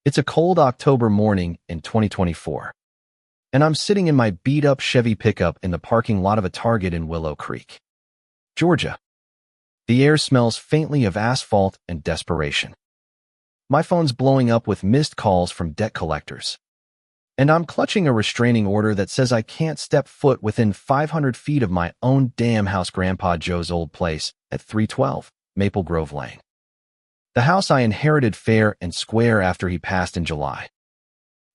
It's a cold October morning in 2024, and I'm sitting in my beat-up Chevy pickup in the parking lot of a Target in Willow Creek, Georgia. The air smells faintly of asphalt and desperation. My phone's blowing up with missed calls from debt collectors, and I'm clutching a restraining order that says I can't step foot within 500 feet of my own damn house, Grandpa Joe's old place at 312 Maple Grove Lane. The house I inherited fair and square after he passed in July.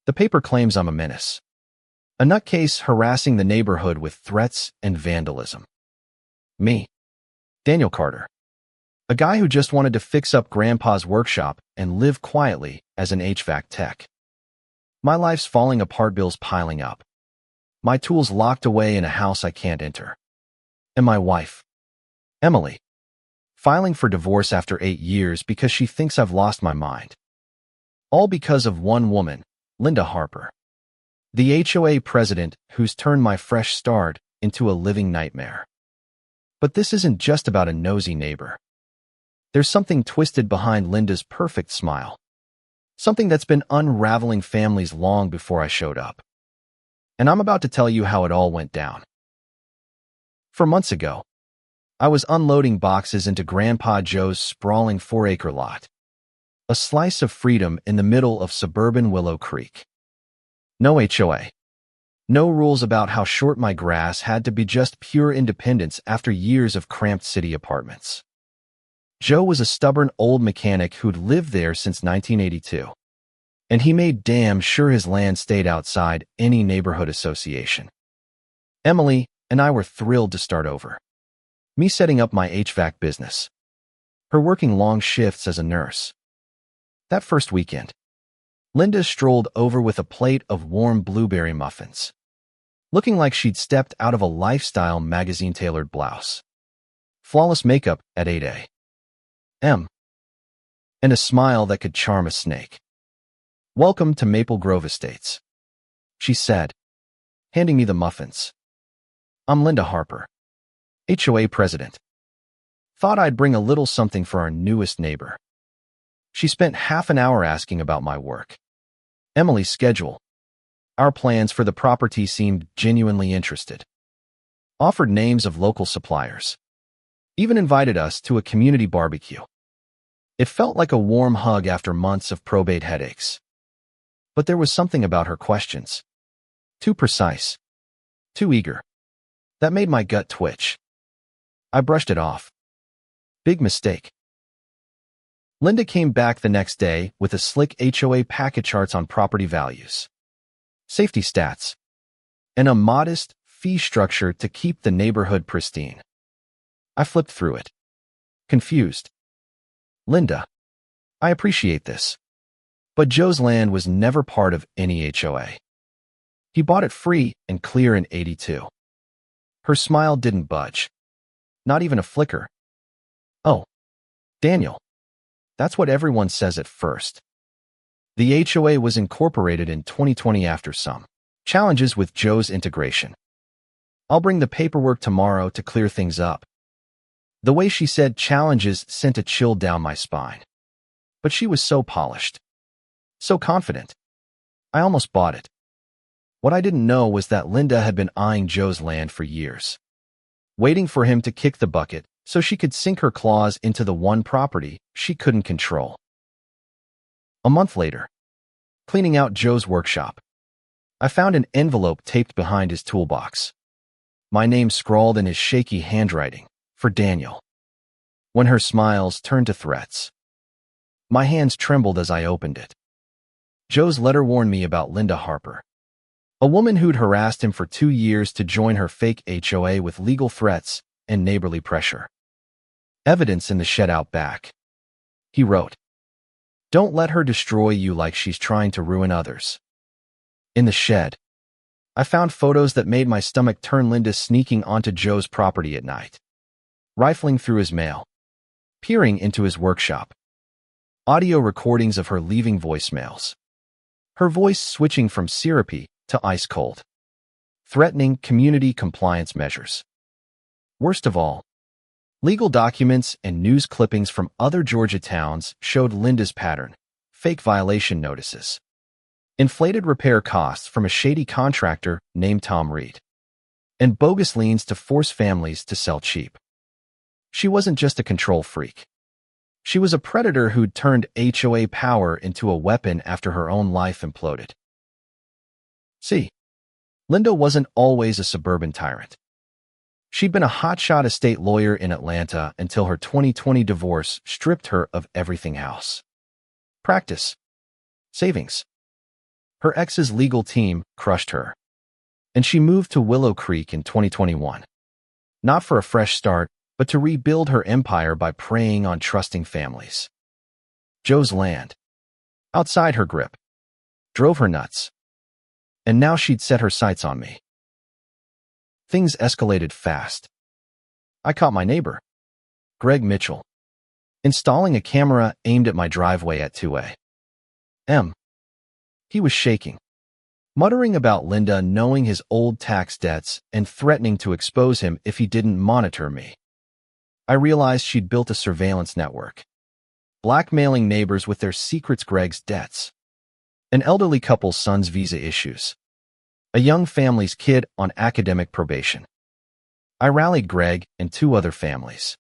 The paper claims I'm a menace, a nutcase harassing the neighborhood with threats and vandalism. Me, Daniel Carter, a guy who just wanted to fix up Grandpa's workshop and live quietly as an HVAC tech. My life's falling apart, bills piling up. My tools locked away in a house I can't enter. And my wife, Emily, filing for divorce after 8 years because she thinks I've lost my mind. All because of one woman, Linda Harper, the HOA president who's turned my fresh start into a living nightmare. But this isn't just about a nosy neighbor. There's something twisted behind Linda's perfect smile. Something that's been unraveling families long before I showed up. And I'm about to tell you how it all went down. 4 months ago, I was unloading boxes into Grandpa Joe's sprawling 4-acre lot, a slice of freedom in the middle of suburban Willow Creek. No HOA. No rules about how short my grass had to be, just pure independence after years of cramped city apartments. Joe was a stubborn old mechanic who'd lived there since 1982, and he made damn sure his land stayed outside any neighborhood association. Emily and I were thrilled to start over. Me setting up my HVAC business, her working long shifts as a nurse. That first weekend, Linda strolled over with a plate of warm blueberry muffins, looking like she'd stepped out of a lifestyle magazine-tailored blouse. Flawless makeup at 8 a.m. and a smile that could charm a snake. "Welcome to Maple Grove Estates," she said, handing me the muffins. "I'm Linda Harper, HOA president. Thought I'd bring a little something for our newest neighbor." She spent half an hour asking about my work, Emily's schedule, our plans for the property. Seemed genuinely interested. Offered names of local suppliers. Even invited us to a community barbecue. It felt like a warm hug after months of probate headaches. But there was something about her questions. Too precise. Too eager. That made my gut twitch. I brushed it off. Big mistake. Linda came back the next day with a slick HOA packet, charts on property values, safety stats, and a modest fee structure to keep the neighborhood pristine. I flipped through it, confused. "Linda, I appreciate this, but Joe's land was never part of any HOA. He bought it free and clear in '82. Her smile didn't budge. Not even a flicker. "Oh, Daniel, that's what everyone says at first." The HOA was incorporated in 2020 after some challenges with Joe's integration. "I'll bring the paperwork tomorrow to clear things up." The way she said challenges sent a chill down my spine. But she was so polished, so confident. I almost bought it. What I didn't know was that Linda had been eyeing Joe's land for years, waiting for him to kick the bucket so she could sink her claws into the one property she couldn't control. A month later, cleaning out Joe's workshop, I found an envelope taped behind his toolbox. My name scrawled in his shaky handwriting, for Daniel. When her smiles turned to threats, my hands trembled as I opened it. Joe's letter warned me about Linda Harper, a woman who'd harassed him for 2 years to join her fake HOA with legal threats and neighborly pressure. "Evidence in the shed out back," he wrote. "Don't let her destroy you like she's trying to ruin others." In the shed, I found photos that made my stomach turn. Linda sneaking onto Joe's property at night, rifling through his mail, peering into his workshop. Audio recordings of her leaving voicemails, her voice switching from syrupy to ice-cold, threatening community compliance measures. Worst of all, legal documents and news clippings from other Georgia towns showed Linda's pattern: fake violation notices, inflated repair costs from a shady contractor named Tom Reed, and bogus liens to force families to sell cheap. She wasn't just a control freak. She was a predator who'd turned HOA power into a weapon after her own life imploded. See, Linda wasn't always a suburban tyrant. She'd been a hotshot estate lawyer in Atlanta until her 2020 divorce stripped her of everything: house, practice, savings. Her ex's legal team crushed her, and she moved to Willow Creek in 2021, not for a fresh start, but to rebuild her empire by preying on trusting families. Joe's land, outside her grip, drove her nuts, and now she'd set her sights on me. Things escalated fast. I caught my neighbor, Greg Mitchell, installing a camera aimed at my driveway at 2 a.m. He was shaking, muttering about Linda knowing his old tax debts and threatening to expose him if he didn't monitor me. I realized she'd built a surveillance network, blackmailing neighbors with their secrets: Greg's debts, an elderly couple's son's visa issues, a young family's kid on academic probation. I rallied Greg and 2 other families,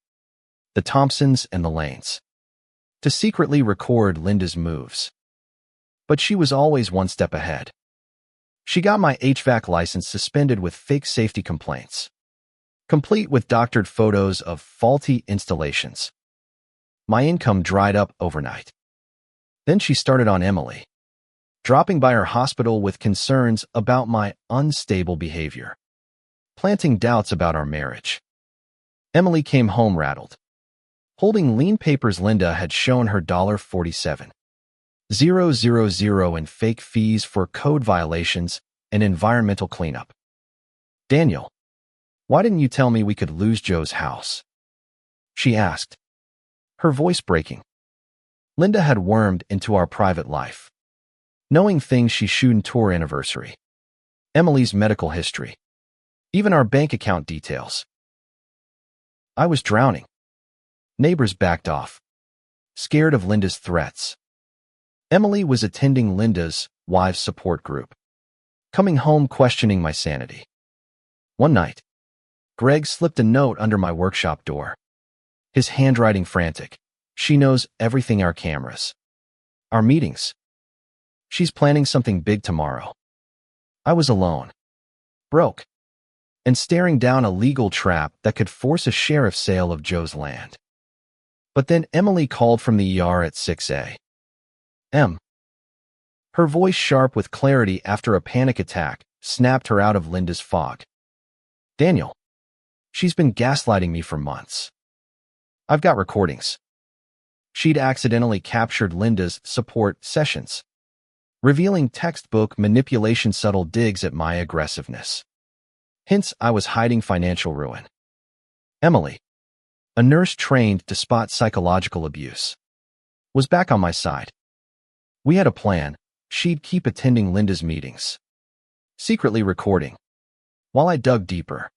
the Thompsons and the Lanes, to secretly record Linda's moves. But she was always one step ahead. She got my HVAC license suspended with fake safety complaints, complete with doctored photos of faulty installations. My income dried up overnight. Then she started on Emily, dropping by her hospital with concerns about my unstable behavior, planting doubts about our marriage. Emily came home rattled, holding lien papers Linda had shown her $47,000 in fake fees for code violations and environmental cleanup. "Daniel, why didn't you tell me we could lose Joe's house?" she asked, her voice breaking. Linda had wormed into our private life, knowing things she shouldn't: tour anniversary, Emily's medical history, even our bank account details. I was drowning. Neighbors backed off, scared of Linda's threats. Emily was attending Linda's wives support group, coming home questioning my sanity. One night, Greg slipped a note under my workshop door, his handwriting frantic. "She knows everything: our cameras, our meetings. She's planning something big tomorrow." I was alone, broke, and staring down a legal trap that could force a sheriff's sale of Joe's land. But then Emily called from the ER at 6 a.m. Her voice sharp with clarity after a panic attack snapped her out of Linda's fog. "Daniel, she's been gaslighting me for months. I've got recordings." She'd accidentally captured Linda's support sessions, revealing textbook manipulation, subtle digs at my aggressiveness. Hints I was hiding financial ruin. Emily, a nurse trained to spot psychological abuse, was back on my side. We had a plan. She'd keep attending Linda's meetings, secretly recording, while I dug deeper.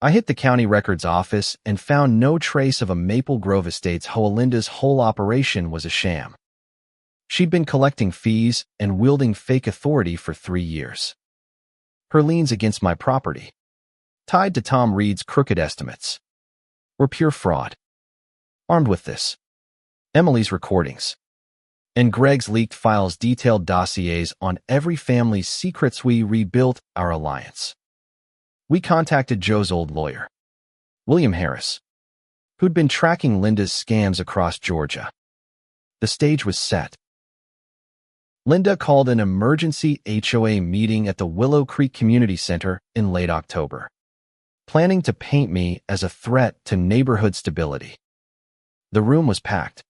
I hit the county records office and found no trace of a Maple Grove Estates HOA. Linda's whole operation was a sham. She'd been collecting fees and wielding fake authority for 3 years. Her liens against my property, tied to Tom Reed's crooked estimates, were pure fraud. Armed with this, Emily's recordings, and Greg's leaked files detailed dossiers on every family's secrets, we rebuilt our alliance. We contacted Joe's old lawyer, William Harris, who'd been tracking Linda's scams across Georgia. The stage was set. Linda called an emergency HOA meeting at the Willow Creek Community Center in late October, planning to paint me as a threat to neighborhood stability. The room was packed.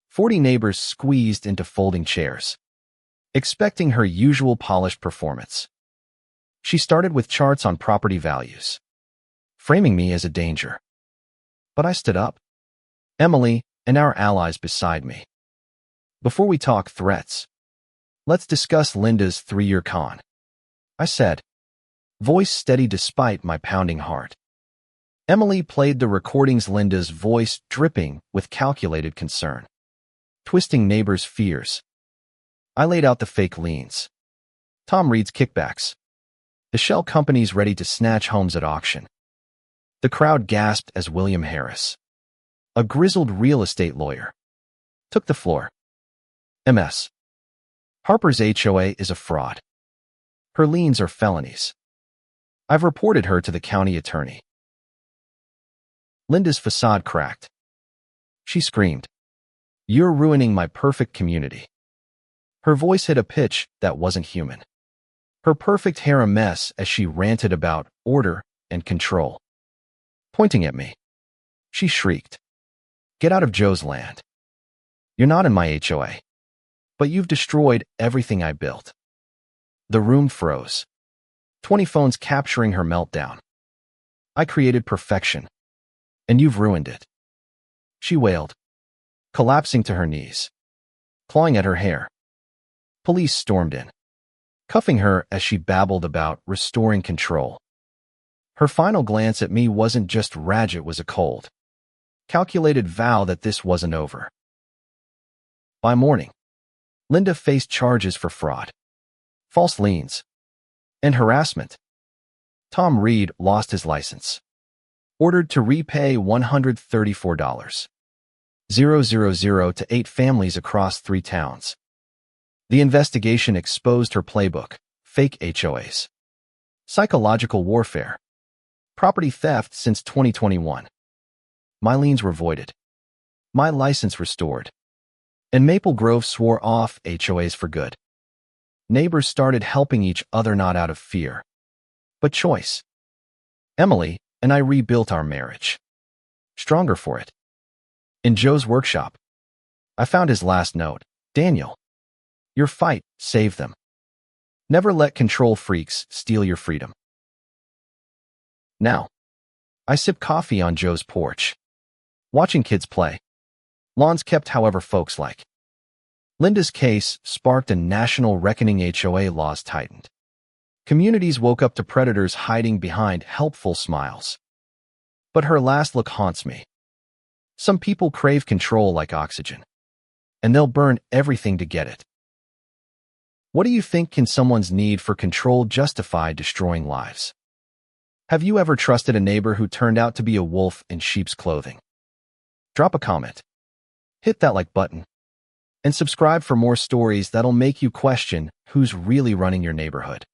40 neighbors squeezed into folding chairs, expecting her usual polished performance. She started with charts on property values, framing me as a danger. But I stood up, Emily and our allies beside me. "Before we talk threats, let's discuss Linda's 3-year con," I said, voice steady despite my pounding heart. Emily played the recordings, Linda's voice dripping with calculated concern. twisting neighbors' fears. I laid out the fake liens. Tom reads kickbacks. The shell companies ready to snatch homes at auction. The crowd gasped as William Harris, a grizzled real estate lawyer, took the floor. MS. Harper's HOA is a fraud. Her liens are felonies. I've reported her to the county attorney. Linda's facade cracked. She screamed, "You're ruining my perfect community." Her voice hit a pitch that wasn't human. Her perfect hair a mess as she ranted about order and control. Pointing at me, she shrieked, "Get out of Joe's land. You're not in my HOA, but you've destroyed everything I built." The room froze, 20 phones capturing her meltdown. "I created perfection, and you've ruined it," she wailed, collapsing to her knees, clawing at her hair. Police stormed in, cuffing her as she babbled about restoring control. Her final glance at me wasn't just rage, it was a cold, calculated vow that this wasn't over. By morning, Linda faced charges for fraud, false liens, and harassment. Tom Reed lost his license, ordered to repay $134,000 to 8 families across 3 towns. The investigation exposed her playbook: fake HOAs, psychological warfare, property theft since 2021. My liens were voided, my license restored, and Maple Grove swore off HOAs for good. Neighbors started helping each other not out of fear, but choice. Emily and I rebuilt our marriage, stronger for it. In Joe's workshop, I found his last note: "Daniel, your fight saved them. Never let control freaks steal your freedom." Now, I sip coffee on Joe's porch, watching kids play. Lawns kept however folks like. Linda's case sparked a national reckoning. HOA laws tightened. Communities woke up to predators hiding behind helpful smiles. But her last look haunts me. Some people crave control like oxygen, and they'll burn everything to get it. What do you think? Can someone's need for control justify destroying lives? Have you ever trusted a neighbor who turned out to be a wolf in sheep's clothing? Drop a comment, hit that like button, and subscribe for more stories that'll make you question who's really running your neighborhood.